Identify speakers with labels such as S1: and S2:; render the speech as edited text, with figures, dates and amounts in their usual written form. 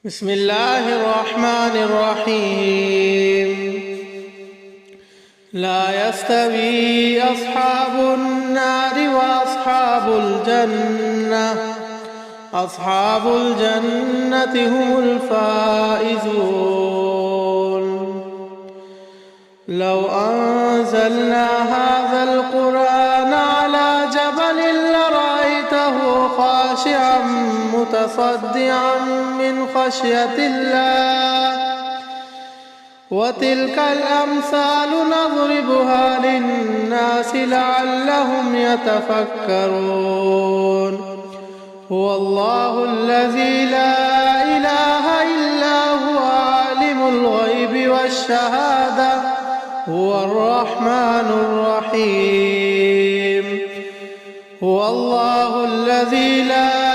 S1: بسم الله الرحمن الرحيم. لا يستوي أصحاب النار وأصحاب الجنة، أصحاب الجنة هم الفائزون. لو أنزلنا هذا القرآن على جبل لرأيته خاشعا متصدعا من خشية الله. وتلك الأمثال نضربها للناس لعلهم يتفكرون. هو الله الذي لا إله إلا هو عالم الغيب والشهادة، هو الرحمن الرحيم. هو الله الذي لا